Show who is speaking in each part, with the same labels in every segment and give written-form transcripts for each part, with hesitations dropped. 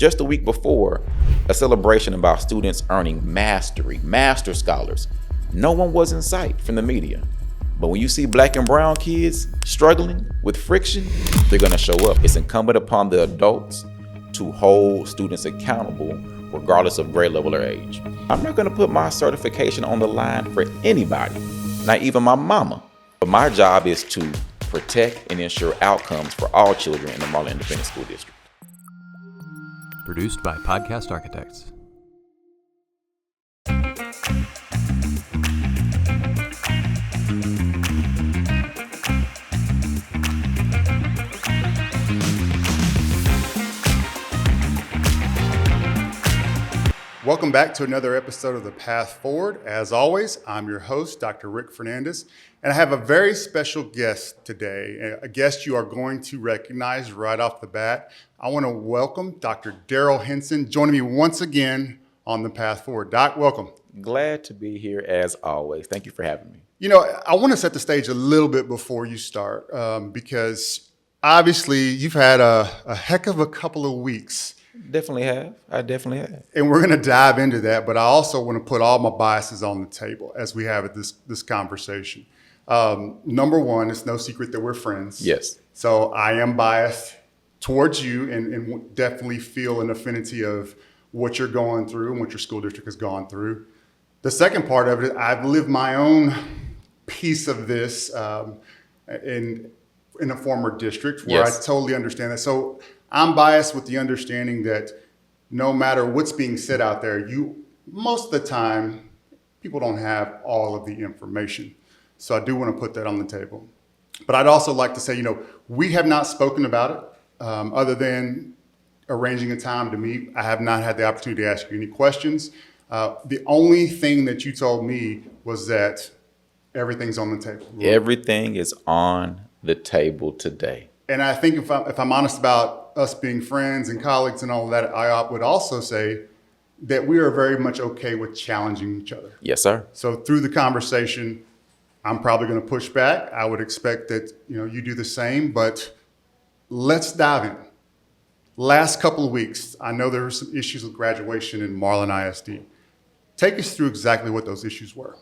Speaker 1: just the week before, a celebration about students earning master scholars. No one was in sight from the media. But when you see black and brown kids struggling with friction, they're gonna show up. It's incumbent upon the adults to hold students accountable regardless of grade level or age. I'm not gonna put my certification on the line for anybody, not even my mama. But my job is to protect and ensure outcomes for all children in the Marlin Independent School District.
Speaker 2: Produced by Podcast Architects.
Speaker 3: Welcome back to another episode of The Path Forward. As always, I'm your host, Dr. Rick Fernandez, and I have a very special guest today, a guest you are going to recognize right off the bat. I want to welcome Dr. Darryl Henson, joining me once again on The Path Forward. Doc, welcome.
Speaker 1: Glad to be here as always. Thank you for having me.
Speaker 3: You know, I want to set the stage a little bit before you start, because obviously you've had a heck of a couple of weeks.
Speaker 1: Definitely have. I definitely have.
Speaker 3: And we're going to dive into that, but I also want to put all my biases on the table as we have this conversation. Number one, it's no secret that we're friends.
Speaker 1: Yes.
Speaker 3: So I am biased towards you and definitely feel an affinity of what you're going through and what your school district has gone through. The second part of it, I've lived my own piece of this in a former district where
Speaker 1: Yes.
Speaker 3: I totally understand that. So I'm biased with the understanding that no matter what's being said out there, most of the time, people don't have all of the information. So I do want to put that on the table. But I'd also like to say, we have not spoken about it other than arranging a time to meet. I have not had the opportunity to ask you any questions. The only thing that you told me was that everything's on the table.
Speaker 1: Everything is on the table today.
Speaker 3: And I think if I'm honest about us being friends and colleagues and all of that, I would also say that we are very much okay with challenging each other.
Speaker 1: Yes, sir.
Speaker 3: So through the conversation, I'm probably going to push back. I would expect that you do the same, but let's dive in. Last couple of weeks, I know there were some issues with graduation in Marlin ISD. Take us through exactly what those issues were.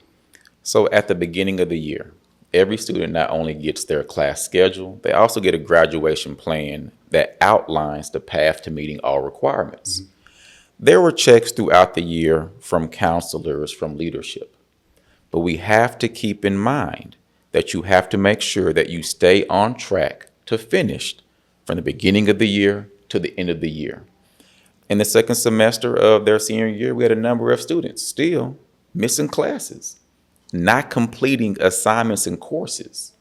Speaker 1: So at the beginning of the year, every student not only gets their class schedule, they also get a graduation plan that outlines the path to meeting all requirements. Mm-hmm. There were checks throughout the year from counselors, from leadership. But we have to keep in mind that you have to make sure that you stay on track to finish from the beginning of the year to the end of the year. In the second semester of their senior year, we had a number of students still missing classes, not completing assignments and courses.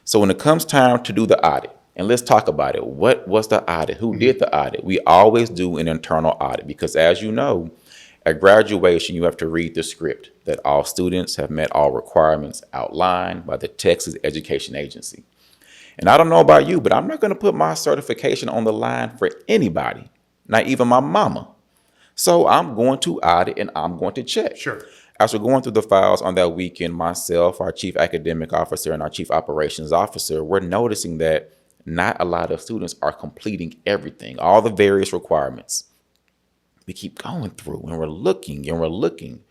Speaker 1: So when it comes time to do the audit, and let's talk about it. What was the audit? Who did the audit? We always do an internal audit because, as you know, at graduation, you have to read the script that all students have met all requirements outlined by the Texas Education Agency. And I don't know about you, but I'm not going to put my certification on the line for anybody, not even my mama. So I'm going to audit and I'm going to check.
Speaker 3: Sure.
Speaker 1: As we're going through the files on that weekend, myself, our chief academic officer, and our chief operations officer, we're noticing that not a lot of students are completing everything, all the various requirements. We keep going through and we're looking and we're looking.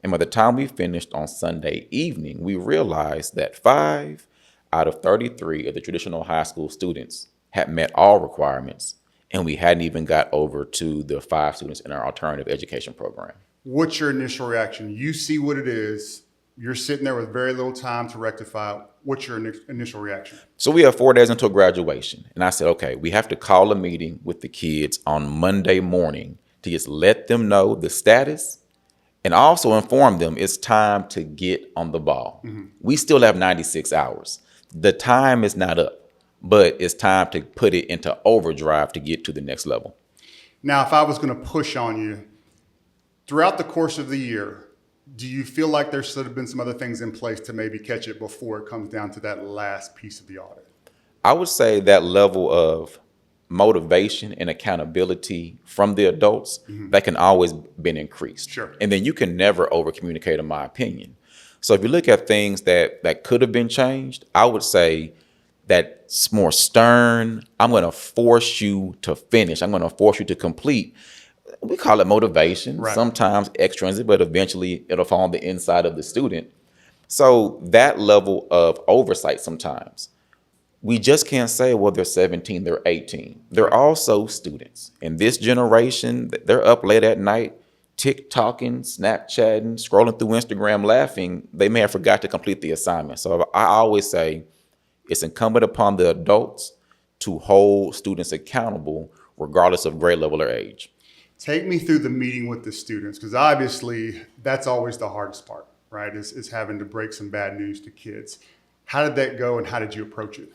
Speaker 1: And by the time we finished on Sunday evening, we realized that 5 out of 33 of the traditional high school students had met all requirements. And we hadn't even got over to the 5 students in our alternative education program.
Speaker 3: What's your initial reaction? You see what it is. You're sitting there with very little time to rectify. What's your initial reaction?
Speaker 1: So we have 4 days until graduation. And I said, okay, we have to call a meeting with the kids on Monday morning to just let them know the status and also inform them it's time to get on the ball. Mm-hmm. We still have 96 hours. The time is not up, but it's time to put it into overdrive to get to the next level.
Speaker 3: Now, if I was going to push on you, throughout the course of the year, do you feel like there should have been some other things in place to maybe catch it before it comes down to that last piece of the audit?
Speaker 1: I would say that level of motivation and accountability from the adults, that can always been increased.
Speaker 3: Sure.
Speaker 1: And then you can never over communicate, in my opinion. So if you look at things that could have been changed, I would say that's more stern. I'm going to force you to finish. I'm going to force you to complete. We call it motivation,
Speaker 3: Right.
Speaker 1: sometimes extrinsic, but eventually it'll fall on the inside of the student. So that level of oversight sometimes, we just can't say, well, they're 17, they're 18. They're also students. In this generation, they're up late at night, TikToking, Snapchatting, scrolling through Instagram, laughing. They may have forgot to complete the assignment. So I always say it's incumbent upon the adults to hold students accountable regardless of grade level or age.
Speaker 3: Take me through the meeting with the students, because obviously that's always the hardest part, right? Is having to break some bad news to kids. How did that go and how did you approach it?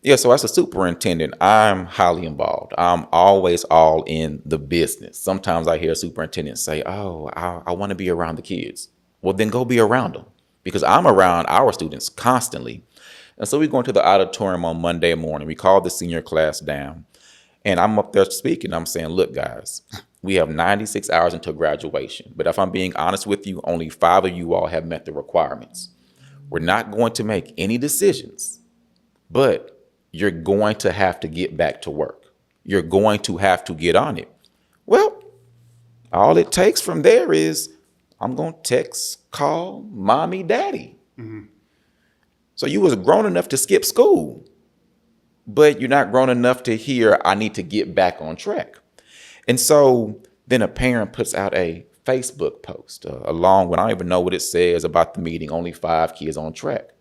Speaker 1: Yeah, so as a superintendent, I'm highly involved. I'm always all in the business. Sometimes I hear superintendents say, oh, I want to be around the kids. Well, then go be around them, because I'm around our students constantly. And so we go into the auditorium on Monday morning. We call the senior class down. And I'm up there speaking. I'm saying, look, guys, we have 96 hours until graduation. But if I'm being honest with you, only 5 of you all have met the requirements. We're not going to make any decisions, but you're going to have to get back to work. You're going to have to get on it. Well, all it takes from there is I'm going to text, call mommy, daddy. Mm-hmm. So you was grown enough to skip school, but you're not grown enough to hear I need to get back on track. And so then a parent puts out a Facebook post along with, I don't even know what it says about the meeting, only 5 kids on track.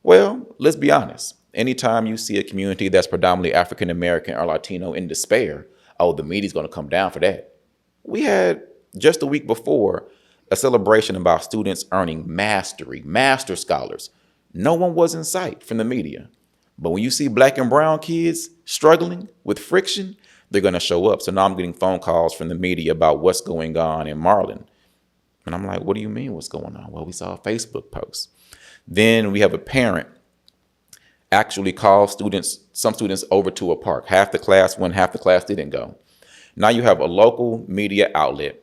Speaker 1: Well, let's be honest. Anytime you see a community that's predominantly African American or Latino in despair, oh, the meeting's going to come down for that. We had just a week before a celebration about students earning mastery, master scholars. No one was in sight from the media. But when you see Black and brown kids struggling with friction, they're going to show up. So now I'm getting phone calls from the media about what's going on in Marlin. And I'm like, what do you mean what's going on? Well, we saw a Facebook post. Then we have a parent actually call some students over to a park. Half the class went, half the class didn't go. Now you have a local media outlet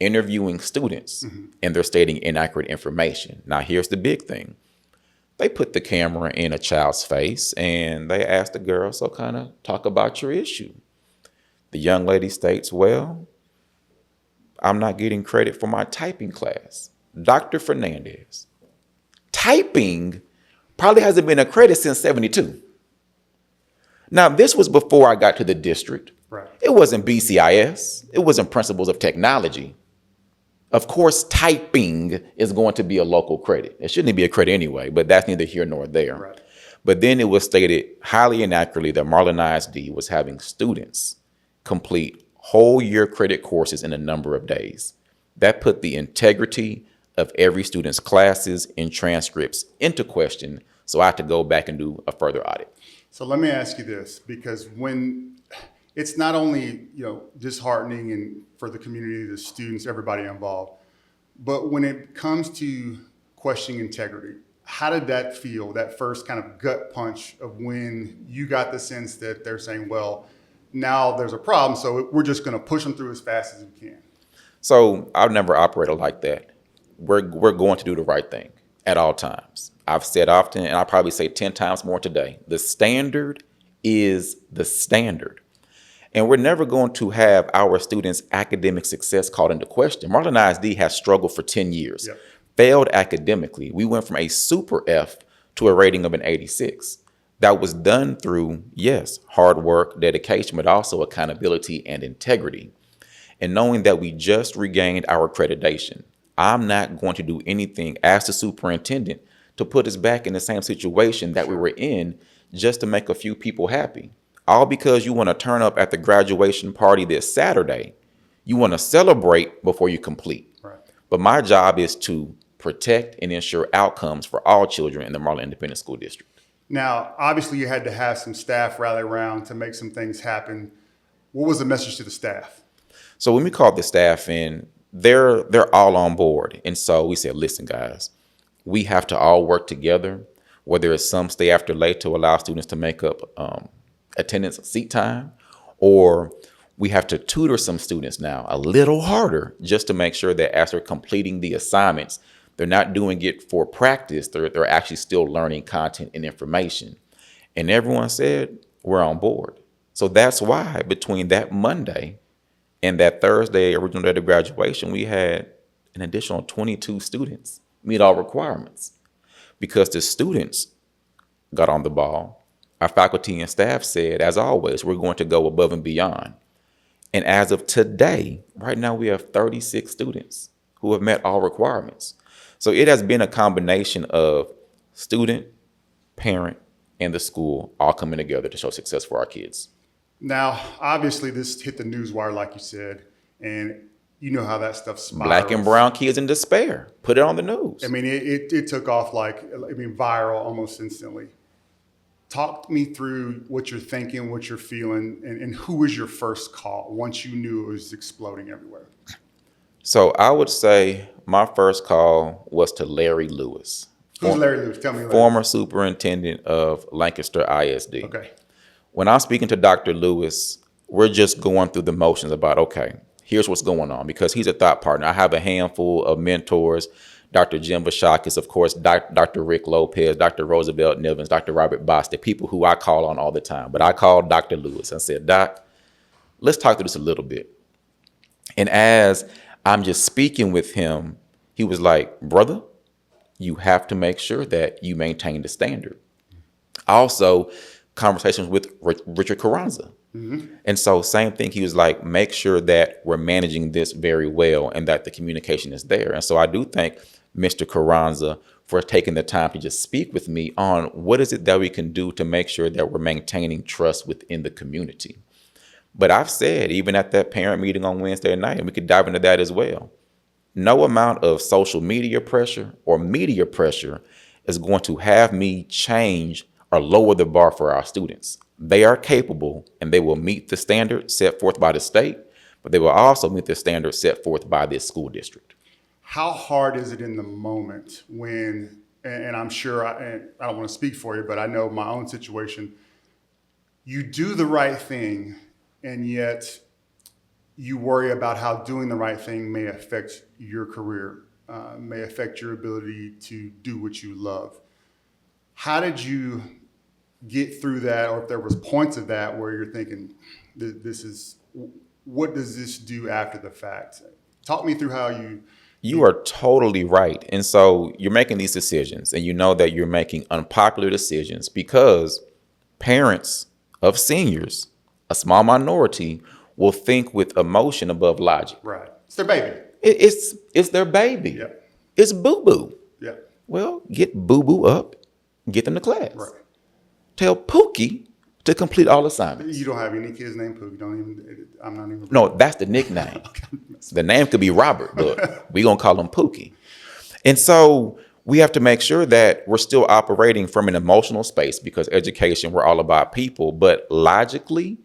Speaker 1: interviewing students, and they're stating inaccurate information. Now here's the big thing. They put the camera in a child's face and they asked the girl, so kind of talk about your issue. The young lady states, well, I'm not getting credit for my typing class. Dr. Fernandez. Typing probably hasn't been accredited since 72. Now, this was before I got to the district.
Speaker 3: Right.
Speaker 1: It wasn't BCIS. It wasn't Principles of Technology. Of course, typing is going to be a local credit. It shouldn't be a credit anyway, but that's neither here nor there.
Speaker 3: Right.
Speaker 1: But then it was stated highly inaccurately that Marlin ISD was having students complete whole year credit courses in a number of days. That put the integrity of every student's classes and transcripts into question. So I had to go back and do a further audit.
Speaker 3: So let me ask you this, because when it's not only, disheartening and for the community, the students, everybody involved, but when it comes to questioning integrity, how did that feel, that first kind of gut punch of when you got the sense that they're saying, well, now there's a problem, so we're just going to push them through as fast as we can?
Speaker 1: So I've never operated like that. We're going to do the right thing at all times. I've said often, and I'll probably say 10 times more today, the standard is the standard. And we're never going to have our students' academic success called into question. Marlin ISD has struggled for 10 years,
Speaker 3: Yep.
Speaker 1: Failed academically. We went from a super F to a rating of an 86. That was done through, yes, hard work, dedication, but also accountability and integrity. And knowing that we just regained our accreditation, I'm not going to do anything as the superintendent to put us back in the same situation that we were in just to make a few people happy. All because you want to turn up at the graduation party this Saturday. You want to celebrate before you complete.
Speaker 3: Right.
Speaker 1: But my job is to protect and ensure outcomes for all children in the Marlin Independent School District.
Speaker 3: Now, obviously you had to have some staff rally around to make some things happen. What was the message to the staff?
Speaker 1: So when we called the staff in, they're all on board. And so we said, listen, guys, we have to all work together, whether it's some stay after late to allow students to make up attendance seat time, or we have to tutor some students now a little harder just to make sure that as they're completing the assignments, they're not doing it for practice. They're actually still learning content and information. And everyone said, we're on board. So that's why between that Monday and that Thursday, original day of graduation, we had an additional 22 students meet all requirements because the students got on the ball. Our faculty and staff said, as always, we're going to go above and beyond. And as of today, right now, we have 36 students who have met all requirements. So it has been a combination of student, parent, and the school all coming together to show success for our kids.
Speaker 3: Now, obviously, this hit the news wire, like you said, and you know how that stuff spirals.
Speaker 1: Black and brown kids in despair. Put it on the news.
Speaker 3: I mean, it took off viral almost instantly. Talk me through what you're thinking, what you're feeling, and who was your first call once you knew it was exploding everywhere?
Speaker 1: So I would say my first call was to Larry Lewis.
Speaker 3: Who's Larry Lewis? Tell me. Larry.
Speaker 1: Former superintendent of Lancaster ISD.
Speaker 3: Okay.
Speaker 1: When I'm speaking to Dr. Lewis, we're just going through the motions about, okay, here's what's going on, because he's a thought partner. I have a handful of mentors. Dr. Jim Vashakis, of course, Dr. Rick Lopez, Dr. Roosevelt Nivens, Dr. Robert Bostic, people who I call on all the time. But I called Dr. Lewis and said, Doc, let's talk through this a little bit. And as I'm just speaking with him, he was like, brother, you have to make sure that you maintain the standard. Also, conversations with Richard Carranza. Mm-hmm. And so same thing, he was like, make sure that we're managing this very well and that the communication is there. And so I do thank Mr. Carranza for taking the time to just speak with me on what is it that we can do to make sure that we're maintaining trust within the community. But I've said, even at that parent meeting on Wednesday night, and we could dive into that as well, no amount of social media pressure or media pressure is going to have me change or lower the bar for our students. They are capable and they will meet the standards set forth by the state, but they will also meet the standards set forth by this school district.
Speaker 3: How hard is it in the moment when, and I'm sure, I don't want to speak for you, but I know my own situation, you do the right thing and yet you worry about how doing the right thing may affect your career, may affect your ability to do what you love. How did you get through that, or if there was points of that where you're thinking, what does this do after the fact? Talk me through how
Speaker 1: You are totally right. And so you're making these decisions and you know that you're making unpopular decisions because parents of seniors, a small minority, will think with emotion above logic.
Speaker 3: Right. It's their baby.
Speaker 1: It's their baby.
Speaker 3: Yep.
Speaker 1: It's boo-boo.
Speaker 3: Yep.
Speaker 1: Well, get boo-boo up, get them to class.
Speaker 3: Right.
Speaker 1: Tell Pookie to complete all assignments.
Speaker 3: You don't have any kids named Pookie. I'm not even.
Speaker 1: No, that's the nickname. The name could be Robert, but we're going to call him Pookie. And so we have to make sure that we're still operating from an emotional space because education, we're all about people. But logically,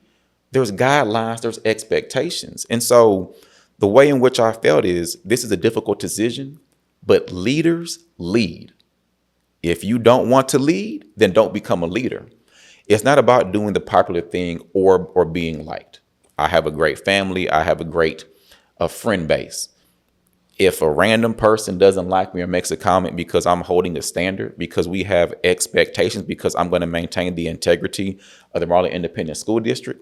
Speaker 1: there's guidelines, there's expectations. And so the way in which I felt is this is a difficult decision, but leaders lead. If you don't want to lead, then don't become a leader. It's not about doing the popular thing or being liked. I have a great family. I have a great friend base. If a random person doesn't like me or makes a comment because I'm holding a standard, because we have expectations, because I'm going to maintain the integrity of the Marlin Independent School District,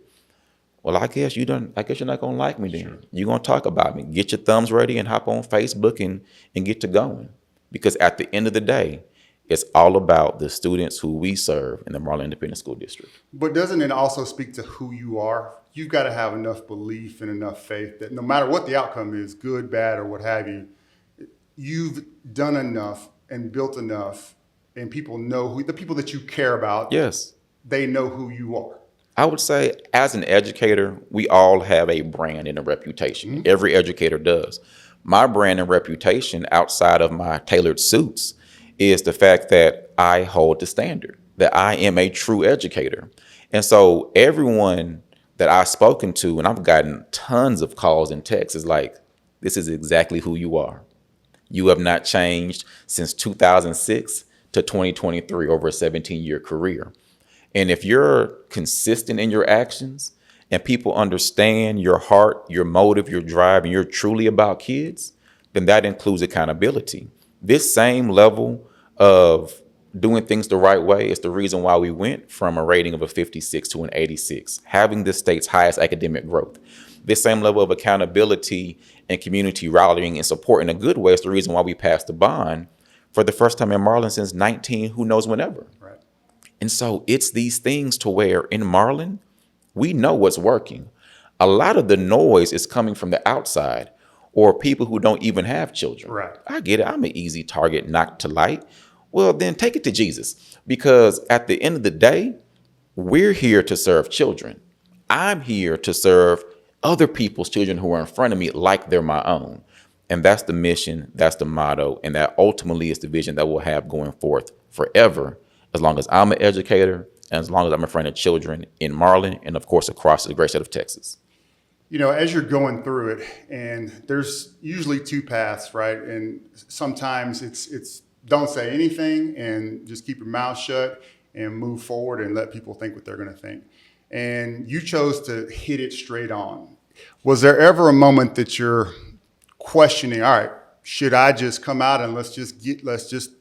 Speaker 1: well, I guess you're not going to like me then. Sure. You're going to talk about me. Get your thumbs ready and hop on Facebook and get to going. Because at the end of the day, it's all about the students who we serve in the Marlin Independent School District.
Speaker 3: But doesn't it also speak to who you are? You've got to have enough belief and enough faith that no matter what the outcome is, good, bad, or what have you, you've done enough and built enough, and people know the people that you care about.
Speaker 1: Yes.
Speaker 3: They know who you are.
Speaker 1: I would say as an educator, we all have a brand and a reputation. Mm-hmm. Every educator does. My brand and reputation outside of my tailored suits is the fact that I hold the standard, that I am a true educator. And so everyone that I've spoken to, and I've gotten tons of calls and texts, is like, this is exactly who you are. You have not changed since 2006 to 2023 over a 17-year career. And if you're consistent in your actions and people understand your heart, your motive, your drive, and you're truly about kids, then that includes accountability. This same level of doing things the right way is the reason why we went from a rating of a 56 to an 86, having the state's highest academic growth. This same level of accountability and community rallying and support in a good way is the reason why we passed the bond for the first time in Marlin since 19, who knows whenever.
Speaker 3: Right.
Speaker 1: And so it's these things to where in Marlin, we know what's working. A lot of the noise is coming from the outside or people who don't even have children.
Speaker 3: Right.
Speaker 1: I get it. I'm an easy target not to like. Well, then take it to Jesus, because at the end of the day, we're here to serve children. I'm here to serve other people's children who are in front of me like they're my own. And that's the mission, that's the motto, and that ultimately is the vision that we'll have going forth forever, as long as I'm an educator and as long as I'm in front of children in Marlin and, of course, across the great state of Texas.
Speaker 3: You know, as you're going through it, and there's usually two paths, right? And sometimes it's don't say anything and just keep your mouth shut and move forward and let people think what they're going to think. And you chose to hit it straight on. Was there ever a moment that you're questioning, all right, should I just come out and let's just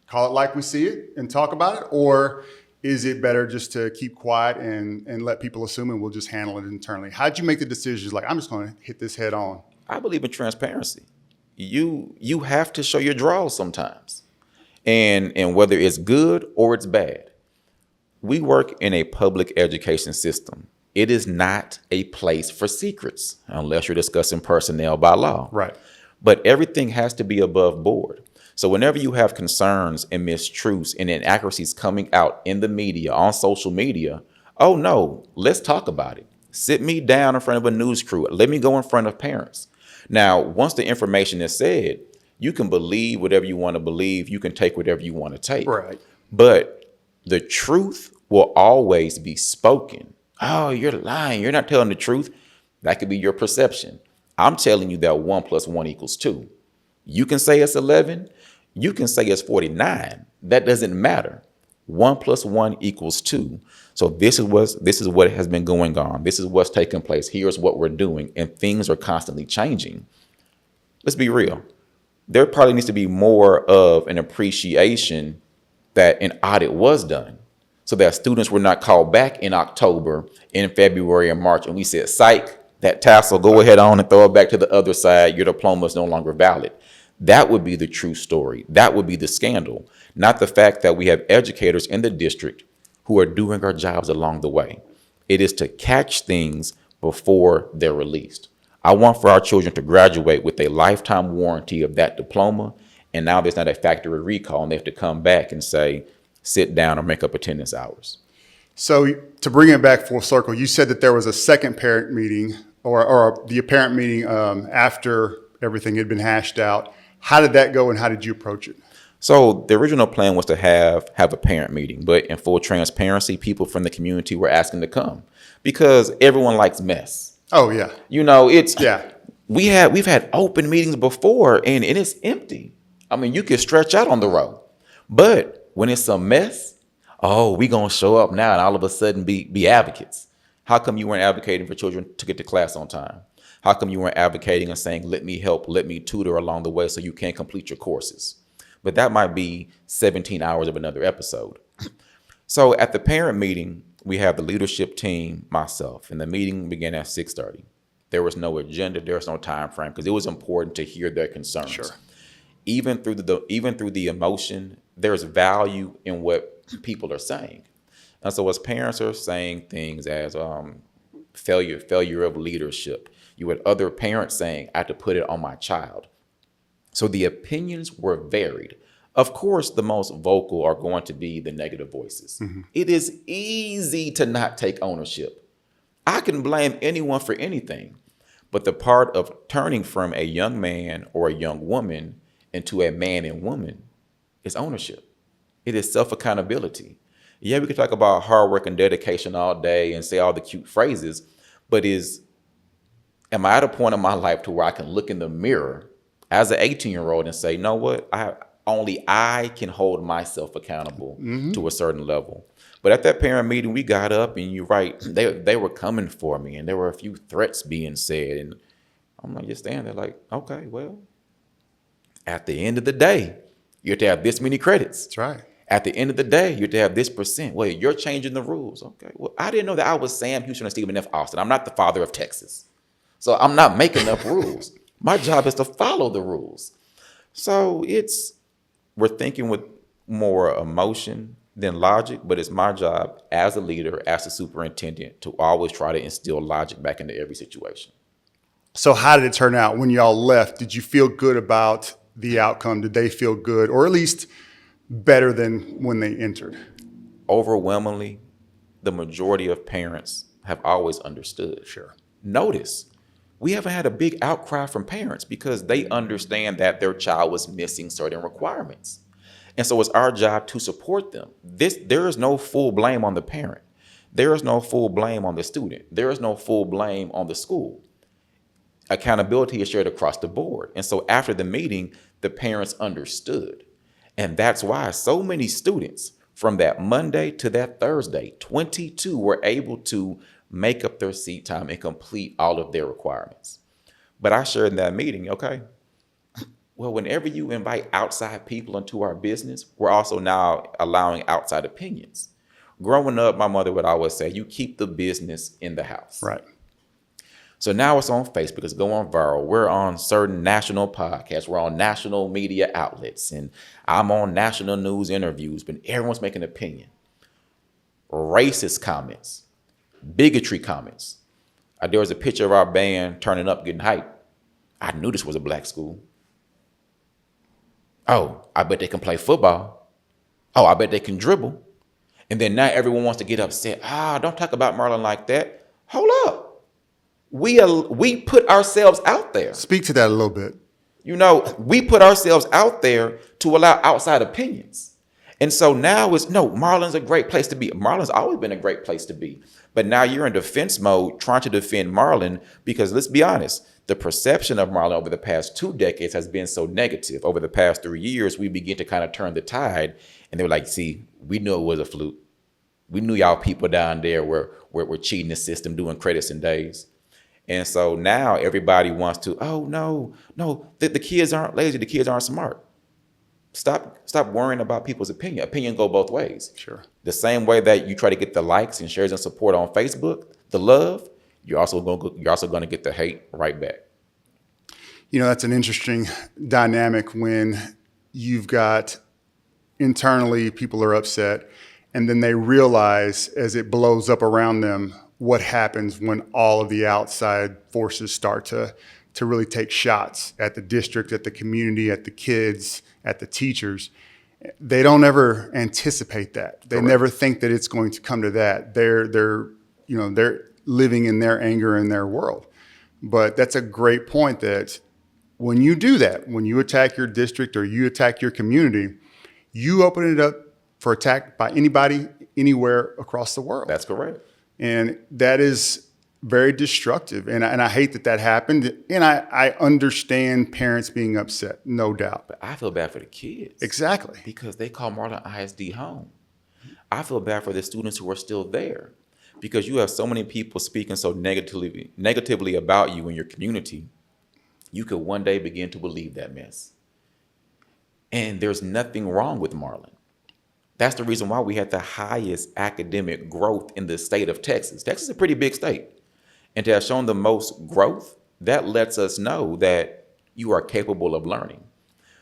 Speaker 3: call it like we see it and talk about it? Or is it better just to keep quiet and let people assume and we'll just handle it internally? How'd you make the decisions? Like, I'm just going to hit this head on.
Speaker 1: I believe in transparency. You have to show your draws sometimes, and whether it's good or it's bad. We work in a public education system. It is not a place for secrets unless you're discussing personnel by law.
Speaker 3: Right.
Speaker 1: But everything has to be above board. So whenever you have concerns and mistruths and inaccuracies coming out in the media, on social media, oh no, let's talk about it. Sit me down in front of a news crew. Let me go in front of parents. Now, once the information is said, you can believe whatever you want to believe. You can take whatever you want to take.
Speaker 3: Right.
Speaker 1: But the truth will always be spoken. Oh, you're lying. You're not telling the truth. That could be your perception. I'm telling you that 1 + 1 = 2. You can say it's 11. You can say it's 49. That doesn't matter. 1 + 1 = 2. So this is what has been going on. This is what's taking place. Here's what we're doing. And things are constantly changing. Let's be real. There probably needs to be more of an appreciation that an audit was done, so that students were not called back in October, in February, and March, and we said, psych, that tassel, go ahead on and throw it back to the other side. Your diploma is no longer valid. That would be the true story. That would be the scandal, not the fact that we have educators in the district who are doing our jobs along the way. It is to catch things before they're released. I want for our children to graduate with a lifetime warranty of that diploma, and now there's not a factory recall, and they have to come back and say, sit down or make up attendance hours.
Speaker 3: So to bring it back full circle, you said that there was a second parent meeting or the parent meeting after everything had been hashed out. How did that go and how did you approach it?
Speaker 1: So the original plan was to have a parent meeting, but in full transparency, people from the community were asking to come because everyone likes mess.
Speaker 3: Oh yeah.
Speaker 1: You know,
Speaker 3: Yeah.
Speaker 1: We've had open meetings before and it's empty. I mean, you could stretch out on the row, but when it's a mess, oh, we gonna show up now and all of a sudden be advocates. How come you weren't advocating for children to get to class on time? How come you weren't advocating and saying, let me help, let me tutor along the way so you can complete your courses? But that might be 17 hours of another episode. So at the parent meeting, we have the leadership team, myself, and the meeting began at 6:30. There was no agenda, there was no time frame because it was important to hear their concerns.
Speaker 3: Sure.
Speaker 1: Even through the emotion, there's value in what people are saying. And so as parents are saying things as failure of leadership, you had other parents saying, I have to put it on my child. So the opinions were varied. Of course, the most vocal are going to be the negative voices. Mm-hmm. It is easy to not take ownership. I can blame anyone for anything. But the part of turning from a young man or a young woman into a man and woman is ownership. It is self-accountability. Yeah, we can talk about hard work and dedication all day and say all the cute phrases, but am I at a point in my life to where I can look in the mirror as an 18-year-old and say, you know what, only I can hold myself accountable to a certain level. But at that parent meeting, we got up and you're right, they were coming for me and there were a few threats being said. And I'm like, just standing there like, okay, well, at the end of the day, you have to have this many credits.
Speaker 3: That's right.
Speaker 1: At the end of the day, you have to have this percent. Well, you're changing the rules. Okay. Well, I didn't know that I was Sam Houston and Stephen F. Austin. I'm not the father of Texas. So I'm not making up rules. My job is to follow the rules. So we're thinking with more emotion than logic, but it's my job as a leader, as a superintendent, to always try to instill logic back into every situation.
Speaker 3: So how did it turn out when y'all left? Did you feel good about the outcome? Did they feel good, or at least better than when they entered?
Speaker 1: Overwhelmingly, the majority of parents have always understood.
Speaker 3: Sure.
Speaker 1: Notice, we haven't had a big outcry from parents because they understand that their child was missing certain requirements. And so it's our job to support them. There is no full blame on the parent. There is no full blame on the student. There is no full blame on the school. Accountability is shared across the board. And so after the meeting, the parents understood. And that's why so many students from that Monday to that Thursday, 22 were able to make up their seat time and complete all of their requirements. But I shared in that meeting, okay, well, whenever you invite outside people into our business, we're also now allowing outside opinions. Growing up, my mother would always say, you keep the business in the house.
Speaker 3: Right.
Speaker 1: So now it's on Facebook, it's going viral. We're on certain national podcasts. We're on national media outlets. And I'm on national news interviews, but everyone's making an opinion. Racist comments, bigotry comments. There was a picture of our band turning up, getting hyped. I knew this was a black school. Oh, I bet they can play football. Oh, I bet they can dribble. And then now everyone wants to get upset. Don't talk about Marlin like that. Hold up. We put ourselves out there.
Speaker 3: Speak to that a little bit.
Speaker 1: We put ourselves out there to allow outside opinions. And so now Marlin's a great place to be. Marlin's always been a great place to be. But now you're in defense mode trying to defend Marlin because let's be honest, the perception of Marlin over the past 2 decades has been so negative. Over the past 3 years, we begin to kind of turn the tide. And they were like, see, we knew it was a fluke. We knew y'all people down there were cheating the system, doing credits and days. And so now everybody wants to, the kids aren't lazy. The kids aren't smart. Stop worrying about people's opinion. Opinion go both ways.
Speaker 3: Sure.
Speaker 1: The same way that you try to get the likes and shares and support on Facebook, the love, you're also going to get the hate right back.
Speaker 3: That's an interesting dynamic when you've got internally people are upset and then they realize as it blows up around them what happens when all of the outside forces start to really take shots at the district, at the community, at the kids, at the teachers. They don't ever anticipate that. They
Speaker 1: Correct.
Speaker 3: never think that it's going to come to that. They're living in their anger in their world. But that's a great point that when you do that, when you attack your district or you attack your community, you open it up for attack by anybody, anywhere across the world.
Speaker 1: That's correct.
Speaker 3: And that is very destructive. And I hate that happened. And I understand parents being upset, no doubt.
Speaker 1: But I feel bad for the kids.
Speaker 3: Exactly.
Speaker 1: Because they call Marlin ISD home. I feel bad for the students who are still there because you have so many people speaking so negatively about you in your community. You could one day begin to believe that mess. And there's nothing wrong with Marlin. That's the reason why we had the highest academic growth in the state of Texas. Texas is a pretty big state. And to have shown the most growth, that lets us know that you are capable of learning.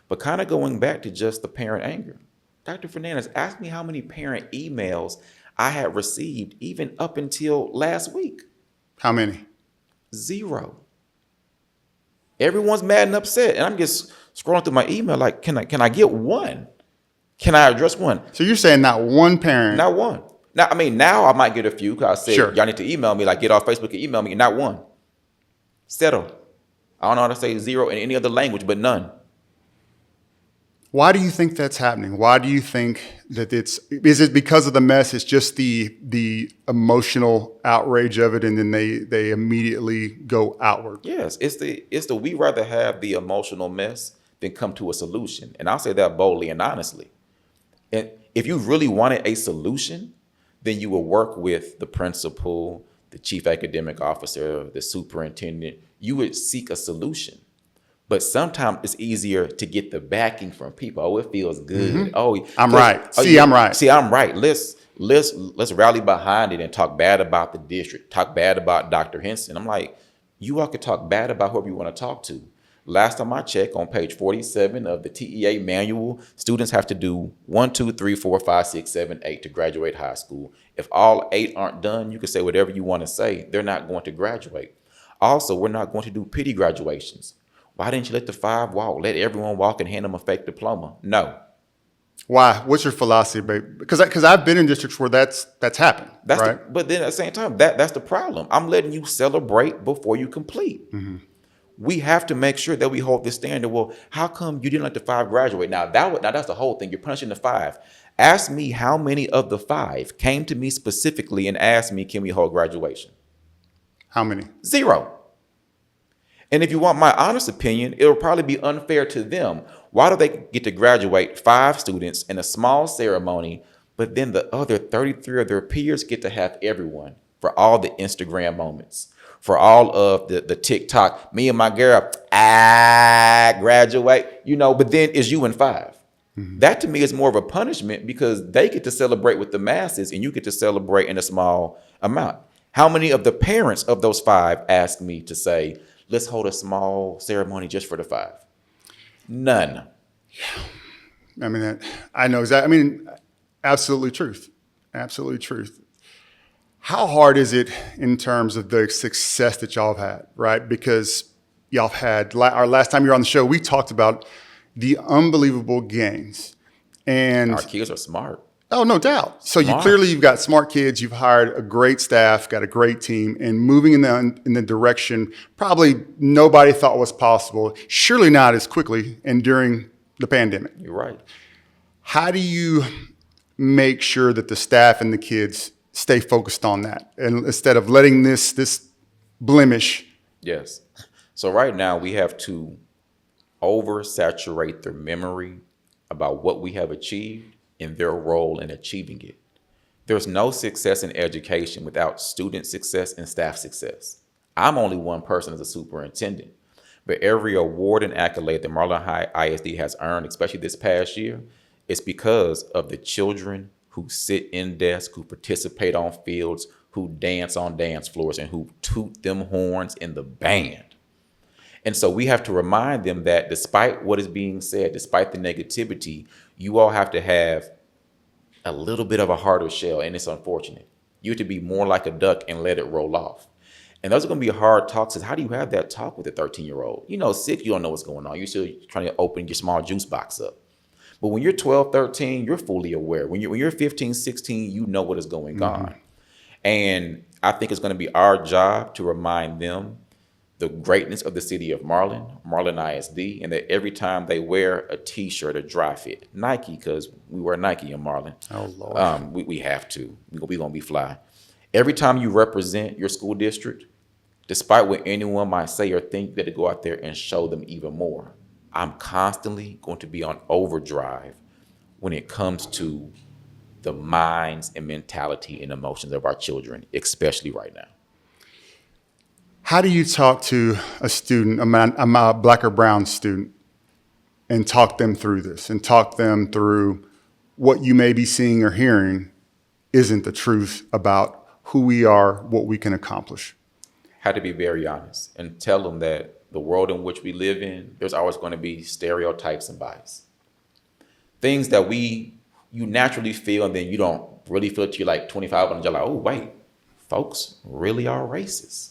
Speaker 1: But kind of going back to just the parent anger, Dr. Fernandez asked me how many parent emails I had received even up until last week.
Speaker 3: How many?
Speaker 1: 0. Everyone's mad and upset. And I'm just scrolling through my email like, can I get one? Can I address one?
Speaker 3: So you're saying not one parent?
Speaker 1: Not one. Now I might get a few because I said,
Speaker 3: Sure.
Speaker 1: Y'all need to email me, like get off Facebook and email me. Not one. Settle. I don't know how to say 0 in any other language, but none.
Speaker 3: Why do you think that's happening? Why do you think that is it because of the mess? It's just the emotional outrage of it and then they immediately go outward.
Speaker 1: Yes, it's the we rather have the emotional mess than come to a solution. And I'll say that boldly and honestly. And if you really wanted a solution, then you will work with the principal, the chief academic officer, the superintendent. You would seek a solution. But sometimes it's easier to get the backing from people. Oh, it feels good. Oh,
Speaker 3: I'm right. See, I'm right.
Speaker 1: See, I'm right. Let's rally behind it and talk bad about the district. Talk bad about Dr. Henson. I'm like, you all can talk bad about whoever you want to talk to. Last time I checked, on page 47 of the TEA manual, students have to do 1, 2, 3, 4, 5, 6, 7, 8 to graduate high school. If all 8 aren't done, you can say whatever you want to say. They're not going to graduate. Also, we're not going to do pity graduations. Why didn't you let the 5 walk? Let everyone walk and hand them a fake diploma. No.
Speaker 3: Why? What's your philosophy, babe? Because I've been in districts where that's happened, right?
Speaker 1: But then at the same time, that's the problem. I'm letting you celebrate before you complete. We have to make sure that we hold this standard. Well, how come you didn't let the 5 graduate? Now that's the whole thing. You're punishing the 5. Ask me how many of the 5 came to me specifically and asked me, can we hold graduation?
Speaker 3: How many?
Speaker 1: 0. And if you want my honest opinion, it'll probably be unfair to them. Why do they get to graduate 5 students in a small ceremony, but then the other 33 of their peers get to have everyone for all the Instagram moments, for all of the TikTok, me and my girl, I graduate, but then it's you and 5. That to me is more of a punishment because they get to celebrate with the masses and you get to celebrate in a small amount. How many of the parents of those 5 asked me to say, let's hold a small ceremony just for the 5? None.
Speaker 3: I mean, I know exactly. I mean, absolutely truth. Absolutely truth. How hard is it in terms of the success that y'all have had, right? Because y'all have had, our last time you were on the show, we talked about the unbelievable gains. And
Speaker 1: Our kids are smart.
Speaker 3: oh, no doubt. So
Speaker 1: Smart.
Speaker 3: you've got smart kids. You've hired a great staff, got a great team, and moving in the direction probably nobody thought was possible. Surely not as quickly and during the pandemic.
Speaker 1: You're right.
Speaker 3: How do you make sure that the staff and the kids stay focused on that, and instead of letting this blemish?
Speaker 1: Yes. So right now we have to oversaturate their memory about what we have achieved and their role in achieving it. There's no success in education without student success and staff success. I'm only one person as a superintendent, but every award and accolade that Marlin ISD has earned, especially this past year, is because of the children who sit in desks, who participate on fields, who dance on dance floors, and who toot them horns in the band. And so we have to remind them that despite what is being said, despite the negativity, you all have to have a little bit of a harder shell, and it's unfortunate. You have to be more like a duck and let it roll off. And those are going to be hard talks. How do you have that talk with a 13-year-old? 6, you don't know what's going on. You're still trying to open your small juice box up. But when you're 12, 13, you're fully aware. When you're 15, 16, you know what is going on. And I think it's going to be our job to remind them the greatness of the city of Marlin, Marlin ISD, and that every time they wear a T-shirt, a dry fit, Nike, because we wear Nike in Marlin.
Speaker 3: Oh, Lord.
Speaker 1: We have to. We're going to be fly. Every time you represent your school district, despite what anyone might say or think, you got to go out there and show them even more. I'm constantly going to be on overdrive when it comes to the minds and mentality and emotions of our children, especially right now.
Speaker 3: How do you talk to a student, a black or brown student, and talk them through this and talk them through what you may be seeing or hearing isn't the truth about who we are, what we can accomplish?
Speaker 1: Had to be very honest and tell them that the world in which we live in, there's always going to be stereotypes and bias. Things that you naturally feel and then you don't really feel till you're like 25 and you're like, oh, wait, folks really are racist.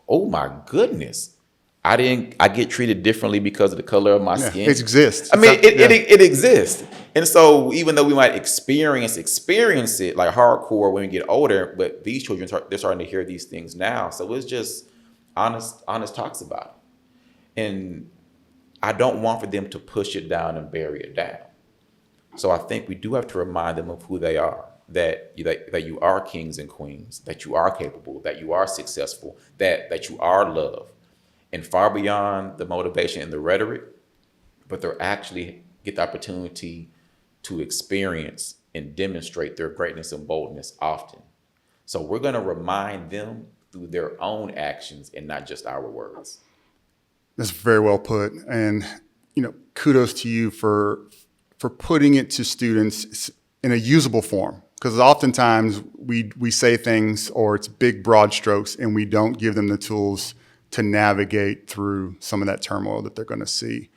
Speaker 1: Oh my goodness. I get treated differently because of the color of my skin.
Speaker 3: It exists.
Speaker 1: It exists. And so even though we might experience it like hardcore when we get older, but these children, they're starting to hear these things now. So it's just honest talks about it. And I don't want for them to push it down and bury it down. So I think we do have to remind them of who they are. That you are kings and queens, that you are capable, that you are successful, that you are loved, and far beyond the motivation and the rhetoric, but they're actually get the opportunity to experience and demonstrate their greatness and boldness often. So we're going to remind them through their own actions and not just our words.
Speaker 3: That's very well put. And, kudos to you for putting it to students in a usable form. Because oftentimes we say things or it's big, broad strokes, and we don't give them the tools to navigate through some of that turmoil that they're going to see.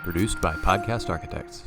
Speaker 2: Produced by Podcast Architects.